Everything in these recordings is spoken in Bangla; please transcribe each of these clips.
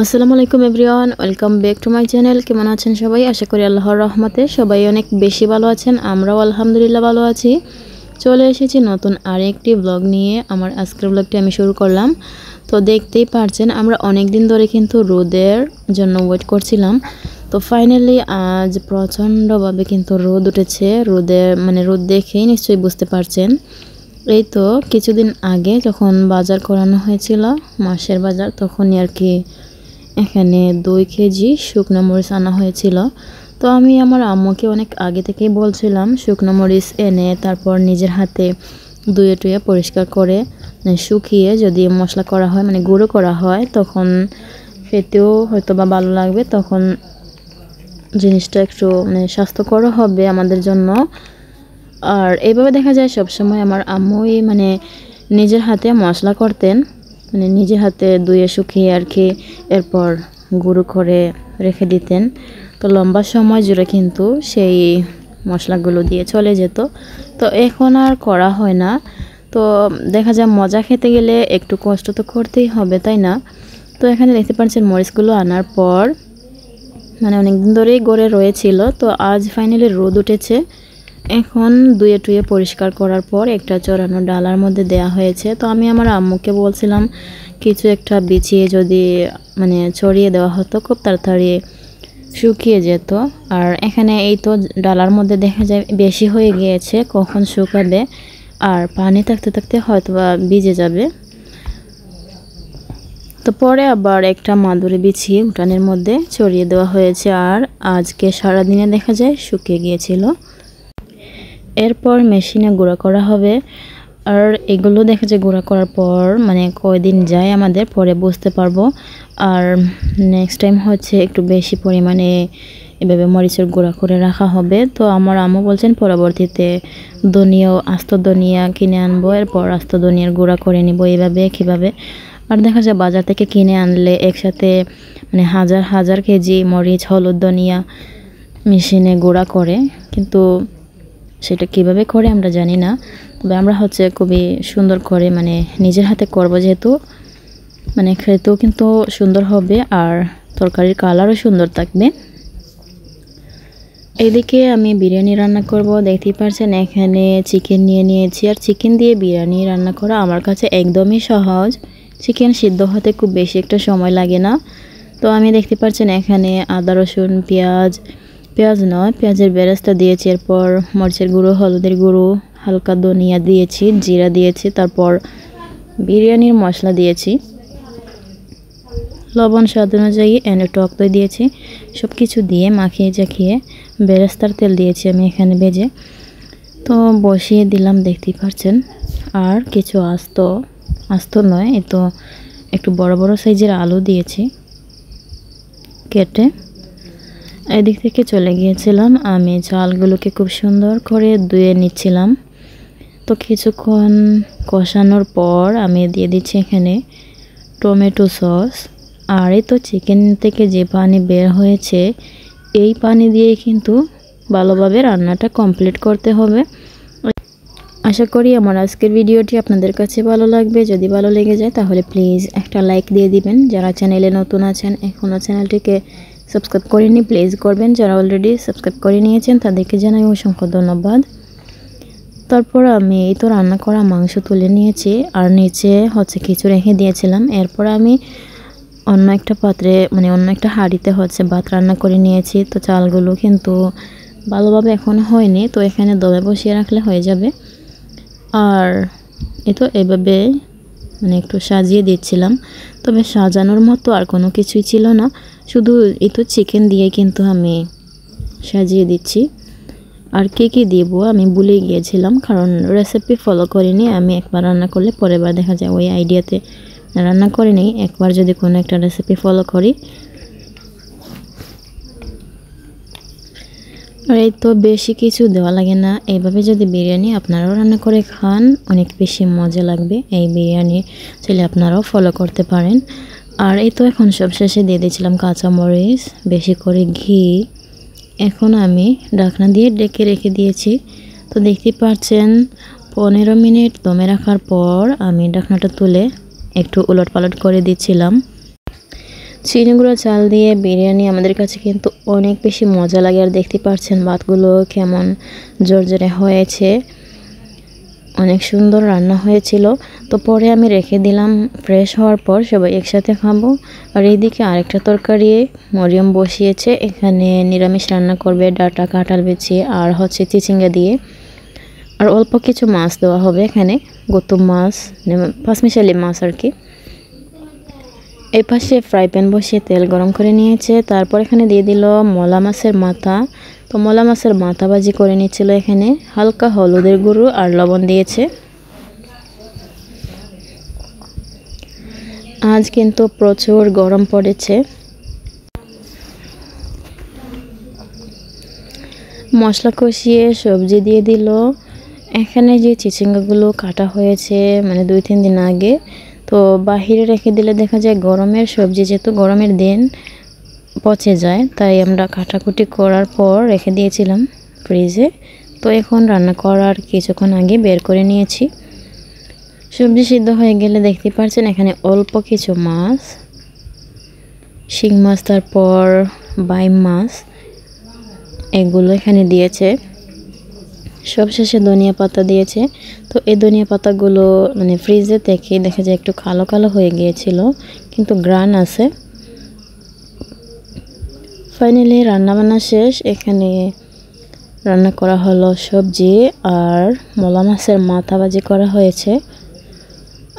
আসসালামু আলাইকুম everyone, welcome back to my channel. কেমন আছেন সবাই? আশা করি আল্লাহর রহমতে সবাই অনেক বেশি ভালো আছেন। আমরাও আলহামদুলিল্লাহ ভালো আছি। চলে এসেছি নতুন আরেকটি ব্লগ নিয়ে। আমার আজকের ব্লগটি আমি শুরু করলাম। তো দেখতেই পারছেন আমরা অনেক দিন ধরে কিন্তু রোদের জন্য ওয়েট করছিলাম। তো ফাইনালি আজ প্রচণ্ডভাবে কিন্তু রোদ উঠেছে। রোদ দেখেই নিশ্চয়ই বুঝতে পারছেন। এই তো কিছুদিন আগে যখন বাজার করানো হয়েছিল, মাসের বাজার, তখনই আর কি এখানে 2 কেজি শুকনো মরিচ আনা হয়েছিল। তো আমি আমার আম্মুকে অনেক আগে থেকেই বলছিলাম শুকনো মরিচ এনে তারপর নিজের হাতে ধুয়ে টুয়ে পরিষ্কার করে শুকিয়ে যদি মশলা করা হয়, গুঁড়ো করা হয়, তখন খেতেও হয়তো বা ভালো লাগবে। তখন জিনিসটা একটু স্বাস্থ্যকর হবে আমাদের জন্য। আর এইভাবে দেখা যায় সবসময় আমার আম্মুই নিজের হাতে মশলা করতেন, নিজের হাতে ধুয়ে শুকিয়ে আর কি এরপর গুঁড়ো করে রেখে দিতেন। তো লম্বা সময় জুড়ে কিন্তু সেই মশলাগুলো দিয়ে চলে যেত। তো এখন আর করা হয় না। তো দেখা যায় মজা খেতে গেলে একটু কষ্ট তো করতেই হবে, তাই না? তো এখানে দেখতে পাচ্ছেন মরিচগুলো আনার পর অনেকদিন ধরেই গড়ে রয়েছিল। তো আজ ফাইনালি রোদ উঠেছে। এখন ধুয়ে টুয়ে পরিষ্কার করার পর একটা চড়ানো ডালার মধ্যে দেয়া হয়েছে। তো আমি আমার আম্মুকে বলছিলাম কিছু একটা বিছিয়ে যদি ছড়িয়ে দেওয়া হতো, খুব তাড়াতাড়ি শুকিয়ে যেত। আর এখানে এই তো ডালার মধ্যে দেখা যায় বেশি হয়ে গিয়েছে, কখন শুকাবে আর পানি থাকতে থাকতে হয়তো বা ভিজে যাবে। তো পরে আবার একটা মাদুরে বিছিয়ে উঠানের মধ্যে ছড়িয়ে দেওয়া হয়েছে। আর আজকে সারাদিনে দেখা যায় শুকিয়ে গিয়েছিল। এরপর মেশিনে গুঁড়া করা হবে। আর এগুলো দেখা যায় গুঁড়া করার পর কয়দিন যায় আমাদের পরে বুঝতে পারবো। আর নেক্সট টাইম হচ্ছে একটু বেশি পরিমাণে এভাবে মরিচের গুঁড়া করে রাখা হবে। তো আমার আম্মু বলছেন পরবর্তীতে আস্ত ধনিয়া কিনে আনবো, এরপর আস্ত ধনিয়ার গুঁড়া করে নিব এইভাবে কীভাবে। আর দেখা যায় বাজার থেকে কিনে আনলে একসাথে হাজার হাজার কেজি মরিচ, হলুদ, ধনিয়া মেশিনে গুঁড়া করে, কিন্তু সেটা কিভাবে করে আমরা জানি না। তবে আমরা হচ্ছে খুবই সুন্দর করে নিজের হাতে করব, যেহেতু খেতেও কিন্তু সুন্দর হবে আর তরকারির কালারও সুন্দর থাকবে। এইদিকে আমি বিরিয়ানি রান্না করব। দেখতেই পারছেন এখানে চিকেন নিয়ে নিয়েছি। আর চিকেন দিয়ে বিরিয়ানি রান্না করা আমার কাছে একদমই সহজ। চিকেন সিদ্ধ হতে খুব বেশি একটা সময় লাগে না। তো আমি দেখতে পাচ্ছেন এখানে আদা, রসুন, পেঁয়াজ নয়, পেঁয়াজের বেরেস্তা দিয়েছি। এরপর মরিচের গুঁড়ো, হলুদের গুঁড়ো, হালকা ধনিয়া দিয়েছি, জিরা দিয়েছি, তারপর বিরিয়ানির মশলা দিয়েছি, লবণ স্বাদ অনুযায়ী, এনে টক দই দিয়েছি। সব কিছু দিয়ে মাখিয়ে চাখিয়ে বেরেস্তার তেল দিয়েছি আমি এখানে ভেজে। তো বসিয়ে দিলাম, দেখতেই পাচ্ছেন। আর কিছু আস্ত নয়, এ তো একটু বড় বড় সাইজের আলু দিয়েছি কেটে। এদিক থেকে চলে গিয়েছিলাম আমি চালগুলোকে খুব সুন্দর করে ধুয়ে নিচ্ছিলাম। তো কিছুক্ষণ কষানোর পর আমি দিয়ে দিচ্ছি এখানে টমেটো সস। আর এই তো চিকেন থেকে যে পানি বের হয়েছে, এই পানি দিয়ে কিন্তু ভালোভাবে রান্নাটা কমপ্লিট করতে হবে। আশা করি আমার আজকের ভিডিওটি আপনাদের কাছে ভালো লাগবে। যদি ভালো লেগে যায় তাহলে প্লিজ একটা লাইক দিয়ে দিবেন। যারা চ্যানেলে নতুন আছেন, এখনও চ্যানেলটিকে সাবস্ক্রাইব করেনি, প্লিজ করবেন। যারা অলরেডি সাবস্ক্রাইব করে নিয়েছেন তাদেরকে জানাই অসংখ্য ধন্যবাদ। তারপর আমি এই তো রান্না করা মাংস তুলে নিয়েছি আর নিচে হচ্ছে কিছু রেখে দিয়েছিলাম। এরপর আমি অন্য একটা পাত্রে অন্য একটা হাঁড়িতে হচ্ছে ভাত রান্না করে নিয়েছি। তো চালগুলো কিন্তু ভালোভাবে এখন হয়নি, তো এখানে দমে বসিয়ে রাখলে হয়ে যাবে। আর এই তো এভাবে একটু সাজিয়ে দিচ্ছিলাম। তবে সাজানোর মতো আর কোনো কিছুই ছিল না, শুধু এই তো চিকেন দিয়ে কিন্তু আমি সাজিয়ে দিচ্ছি। আর কী দিব আমি ভুলে গিয়েছিলাম, কারণ রেসিপি ফলো করিনি। আমি একবার রান্না করলে পরের বার দেখা যায় ওই আইডিয়াতে রান্না করে নিই, একবার যদি কোনো একটা রেসিপি ফলো করি। আর এই তো বেশি কিছু দেওয়া লাগে না। এইভাবে যদি বিরিয়ানি আপনারাও রান্না করে খান, অনেক বেশি মজা লাগবে। এই বিরিয়ানি চাইলে আপনারাও ফলো করতে পারেন। আর এই তো এখন সব শেষে দিয়ে দিয়েছিলাম কাঁচামরিচ, বেশি করে ঘি। এখন আমি ঢাকনা দিয়ে ডেকে রেখে দিয়েছি। তো দেখতেই পাচ্ছেন 15 মিনিট দমে রাখার পর আমি ঢাকনাটা তুলে একটু উলটপালট করে দিচ্ছিলাম। চিনি গুঁড়া চাল দিয়ে বিরিয়ানি আমাদের কাছে কিন্তু অনেক বেশি মজা লাগে। আর দেখতে পাচ্ছেন ভাতগুলো কেমন জর্জরে হয়েছে, অনেক সুন্দর রান্না হয়েছিল। তো পরে আমি রেখে দিলাম, ফ্রেশ হওয়ার পর সবাই একসাথে খাবো। আর এইদিকে আরেকটা তরকারি মরিয়ম বসিয়েছে, এখানে নিরামিষ রান্না করবে, ডাঁটা কাঁঠাল বেছে আর হচ্ছে চিচিঙ্গা দিয়ে। আর অল্প কিছু মাছ দেওয়া হবে এখানে, গতুম মাছ, পাঁচমিশালি মাছ আর কি। এই পাশে ফ্রাই প্যান বসিয়ে তেল গরম করে নিয়েছে, তারপর এখানে দিয়ে দিল মলা মাছের মাথা। তো মলা মাছের মাথা ভাজি করে নিচ্ছিল, এখানে হালকা হলুদের গুঁড়ো আর লবণ দিয়েছে। আজ কিন্তু প্রচুর গরম পড়েছে। মশলা কষিয়ে সবজি দিয়ে দিল। এখানে যে চিচিঙ্গাগুলো কাটা হয়েছে মানে 2-3 দিন আগে, তো বাহিরে রেখে দিলে দেখা যায় গরমের সবজি, যেহেতু গরমের দিন পচে যায়, তাই আমরা কাটাকুটি করার পর রেখে দিয়েছিলাম ফ্রিজে। তো এখন রান্না করার কিছুক্ষণ আগে বের করে নিয়েছি। সবজি সিদ্ধ হয়ে গেলে দেখতে পাচ্ছেন এখানে অল্প কিছু মাছ, শিং মাছ, তারপর বাইম মাছ, এগুলো এখানে দিয়েছে। সবশেষে ধনিয়া পাতা দিয়েছে। তো এই ধনিয়া পাতাগুলো মানে ফ্রিজে থেকে দেখা যায় একটু কালো কালো হয়ে গিয়েছিল, কিন্তু গ্রান আছে। ফাইনালি রান্নাবান্না শেষ। এখানে রান্না করা হলো সবজি আর মলা মাছের মাথা ভাজি করা হয়েছে।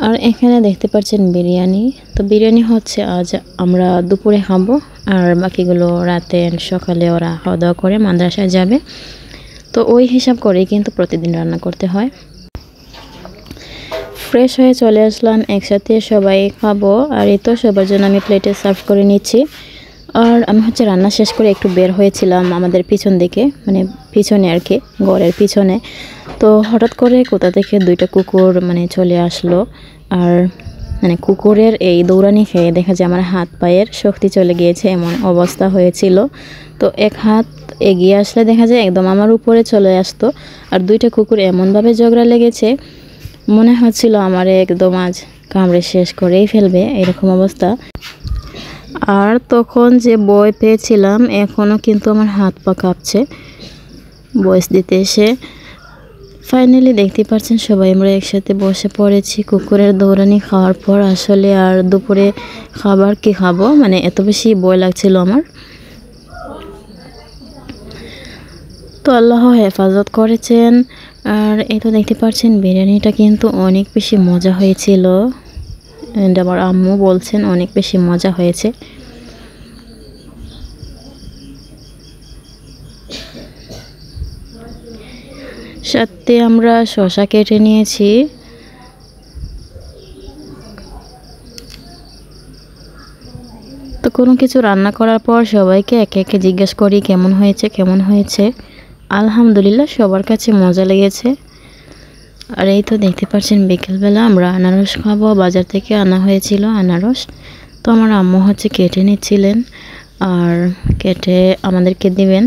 আর এখানে দেখতে পাচ্ছেন বিরিয়ানি। তো বিরিয়ানি হচ্ছে আজ আমরা দুপুরে খাবো, আর বাকিগুলো রাতে সকালে ওরা খাওয়া দাওয়া করে মাদ্রাসায় যাবে। তো ওই হিসাব করেই কিন্তু প্রতিদিন রান্না করতে হয়। ফ্রেশ হয়ে চলে আসলাম, একসাথে সবাই খাবো। আর এই তো সবার জন্য আমি প্লেটে সার্ভ করে নিচ্ছি। আর আমি হচ্ছে রান্না শেষ করে একটু বের হয়েছিলাম আমাদের পিছন দিকে, মানে পিছনে আর কি, ঘরের পিছনে। তো হঠাৎ করে কোথা থেকে 2টা কুকুর মানে চলে আসলো। আর মানে কুকুরের এই দৌড়ানি খেয়ে দেখা যায় আমার হাত পায়ের শক্তি চলে গিয়েছে, এমন অবস্থা হয়েছিল। তো এক হাত এগিয়ে আসলে দেখা যায় একদম আমার উপরে চলে আসতো। আর 2টা কুকুর এমনভাবে ঝগড়া লেগেছে, মনে হচ্ছিল আমার একদম আজ কামড়ে শেষ করেই ফেলবে, এরকম অবস্থা। আর তখন যে ভয় পেয়েছিলাম, এখনও কিন্তু আমার হাত পা কাঁপছে ভয়েস দিতে এসে। ফাইনালি দেখতে পাচ্ছেন সবাই আমরা একসাথে বসে পড়েছি কুকুরের দৌড়ানি খাওয়ার পর। আসলে আর দুপুরে খাবার কি খাবো, মানে এত বেশি ভয় লাগছিল আমার। তো আল্লাহ হেফাজত করেছেন। আর এই তো দেখতে পাচ্ছেন বিরিয়ানিটা কিন্তু অনেক বেশি মজা হয়েছিল। আমার আম্মু বলছেন অনেক বেশি মজা হয়েছে। সাথে আমরা শসা কেটে নিয়েছি। তো কোনো কিছু রান্না করার পর সবাইকে একে একে জিজ্ঞেস করি কেমন হয়েছে কেমন হয়েছে। আলহামদুলিল্লাহ সবার কাছে মজা লেগেছে। আর এই তো দেখতে পাচ্ছেন বিকেলবেলা আমরা আনারস খাবো, বাজার থেকে আনা হয়েছিল আনারস। তো আমার আম্মু হচ্ছে কেটে নিচ্ছিলেন আর কেটে আমাদেরকে দিবেন।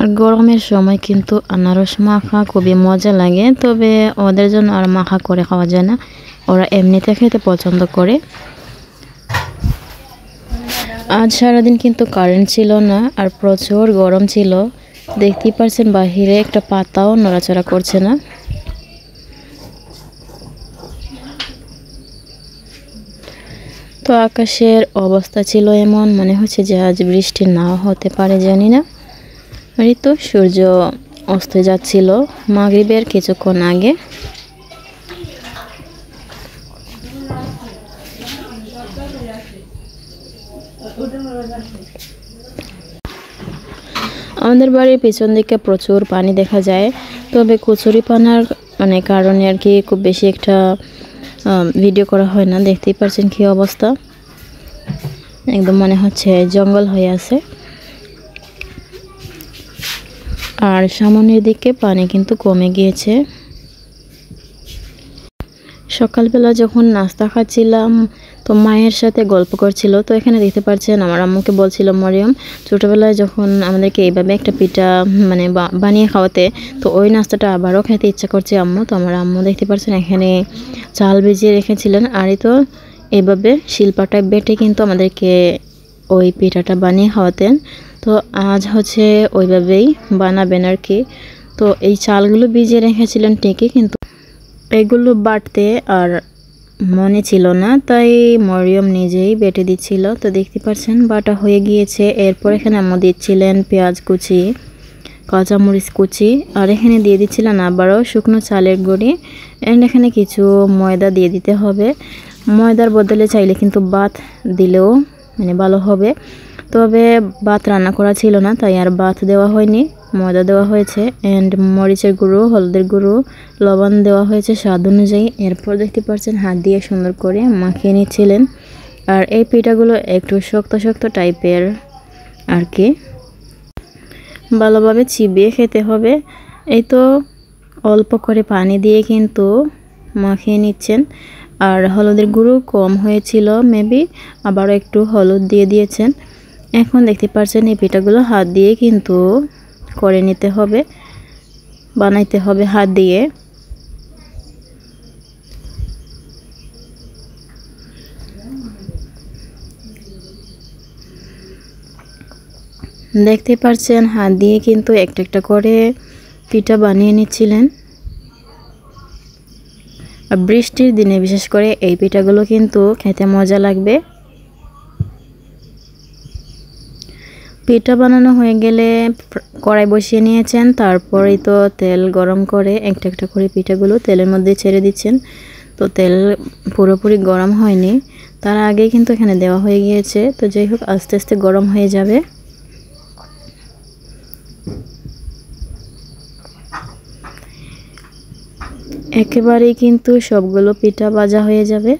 আর গরমের সময় কিন্তু আনারস মাখা খুবই মজা লাগে, তবে ওদের জন্য আর মাখা করে খাওয়া যায় না, ওরা এমনিতে খেতে পছন্দ করে। আজ সারাদিন কিন্তু কারেন্ট ছিল না আর প্রচুর গরম ছিল। দেখতেই পাচ্ছেন বাহিরে একটা পাতাও নড়াচড়া করছে না। তো আকাশের অবস্থা ছিল এমন, মনে হচ্ছে যে আজ বৃষ্টি নাও হতে পারে, জানি না। আর এই তো সূর্য অস্ত যাচ্ছিল মাগরিবের কিছুক্ষণ আগে। আমাদের বাড়ির পিছন দিকে প্রচুর পানি দেখা যায়, তবে কচুরি পানার মানে কারণে আর কি খুব বেশি একটা ভিডিও করা হয় না। দেখতেই পাচ্ছেন কি অবস্থা, একদম মনে হচ্ছে জঙ্গল হয়ে আছে। আর সামনের দিকে পানি কিন্তু কমে গিয়েছে। সকালবেলা যখন নাস্তা খাচ্ছিলাম তো মায়ের সাথে গল্প করছিল। তো এখানে দেখতে পাচ্ছেন আমার আম্মুকে বলছিল মরিয়ম ছোটোবেলায় যখন আমাদেরকে এইভাবে একটা পিঠা মানে বানিয়ে খাওয়াতে, তো ওই নাস্তাটা আবারও খেতে ইচ্ছা করছে আম্মু। তো আমার আম্মু দেখতে পাচ্ছেন এখানে চাল ভিজিয়ে রেখেছিলেন, আর তো এইভাবে শিলপাটায় বেটে কিন্তু আমাদেরকে ওই পিঠাটা বানিয়ে খাওয়াতেন। তো আজ হচ্ছে ওইভাবেই বানাবেন আর কি। তো এই চালগুলো ভিজিয়ে রেখেছিলেন ঠিকই, কিন্তু এগুলো বাটতে আর মনে ছিল না, তাই মরিয়ম নিজেই বেটে দিচ্ছিল। তো দেখতে পাচ্ছেন বাটা হয়ে গিয়েছে। এরপর এখানে আম্মু দিচ্ছিলেন পেঁয়াজ কুচি, কাঁচামরিচ কুচি, আর এখানে দিয়ে দিচ্ছিলেন আবারও শুকনো চালের গুঁড়ি। অ্যান্ড এখানে কিছু ময়দা দিয়ে দিতে হবে। ময়দার বদলে চাইলে কিন্তু ভাত দিলেও মানে ভালো হবে, তবে ভাত রান্না করা ছিল না তাই আর ভাত দেওয়া হয়নি, ময়দা দেওয়া হয়েছে। অ্যান্ড মরিচের গুঁড়ো, হলদের গুঁড়ো, লবণ দেওয়া হয়েছে স্বাদ অনুযায়ী। এরপর দেখতে পাচ্ছেন হাত দিয়ে সুন্দর করে মাখিয়ে নিচ্ছিলেন। আর এই পিঠাগুলো একটু শক্ত শক্ত টাইপের আর কি, ভালোভাবে চিবিয়ে খেতে হবে। এই তো অল্প করে পানি দিয়ে কিন্তু মাখিয়ে নিচ্ছেন। আর হলুদের গুঁড়ো কম হয়েছিল মেবি, আবারও একটু হলুদ দিয়ে দিয়েছেন। এখন দেখতে পাচ্ছেন এই পিঠাগুলো হাত দিয়ে কিন্তু করে নিতে হবে, বানাইতে হবে হাত দিয়ে। দেখতে পাচ্ছেন হাত দিয়ে কিন্তু একটা একটা করে পিঠা বানিয়ে নিচ্ছিলেন। আর বৃষ্টির দিনে বিশেষ করে এই পিঠাগুলো কিন্তু খেতে মজা লাগবে। পিঠা বানানো হয়ে গেলে কড়াই বসিয়ে নিয়েছেন, তারপরেই তো তেল গরম করে একটা একটা করে পিঠাগুলো তেলের মধ্যে ছেড়ে দিচ্ছেন। তো তেল পুরোপুরি গরম হয়নি, তার আগেই কিন্তু এখানে দেওয়া হয়ে গিয়েছে। তো যাই হোক আস্তে আস্তে গরম হয়ে যাবে। একেবারেই কিন্তু সবগুলো পিঠা ভাজা হয়ে যাবে।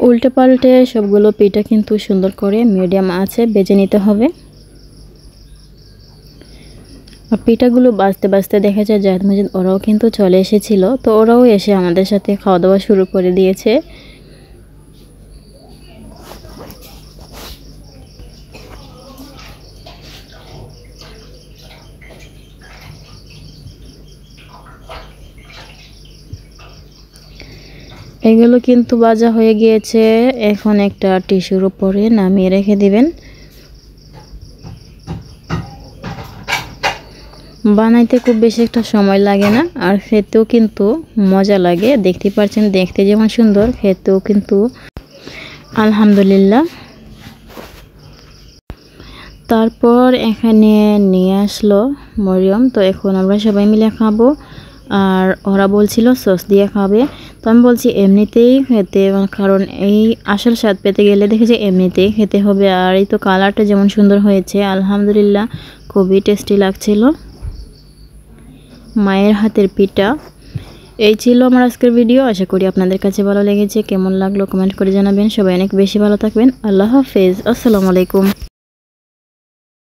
উল্টে পাল্টে সবগুলো পিঠা কিন্তু সুন্দর করে মিডিয়াম আঁচে ভেজে নিতে হবে। আর পিঠাগুলো বাজতে বাজতে দেখা যায় জাহিদ মজিদ ওরাও কিন্তু চলে এসেছিল। তো ওরাও এসে আমাদের সাথে খাওয়া দাওয়া শুরু করে দিয়েছে। এগুলো কিন্তু ভাজা হয়ে গিয়েছে। এখন একটা টিস্যুর উপরে নামিয়ে রেখে দিবেন। বানাইতে খুব বেশি একটা সময় লাগে না, আর খেতেও কিন্তু মজা লাগে। দেখতে পাচ্ছেন দেখতে যেমন সুন্দর, খেতেও কিন্তু আলহামদুলিল্লাহ। তারপর এখানে নিয়ে আসলো মরিয়ম। তো এখন আমরা সবাই মিলে খাবো, আর ওরা বলছিল সস দিয়ে খাবে। তো আমি বলছি এমনিতেই খেতে, কারণ এই আসল স্বাদ পেতে গেলে দেখেছি এমনিতেই খেতে হবে। আর এই তো কালারটা যেমন সুন্দর হয়েছে আলহামদুলিল্লাহ, খুবই টেস্টি লাগছিল মায়ের হাতের পিঠা। এই ছিল আমার আজকের ভিডিও। আশা করি আপনাদের কাছে ভালো লেগেছে। কেমন লাগলো কমেন্ট করে জানাবেন। সবাই অনেক বেশি ভালো থাকবেন। আল্লাহ হাফেজ, আসসালামু আলাইকুম।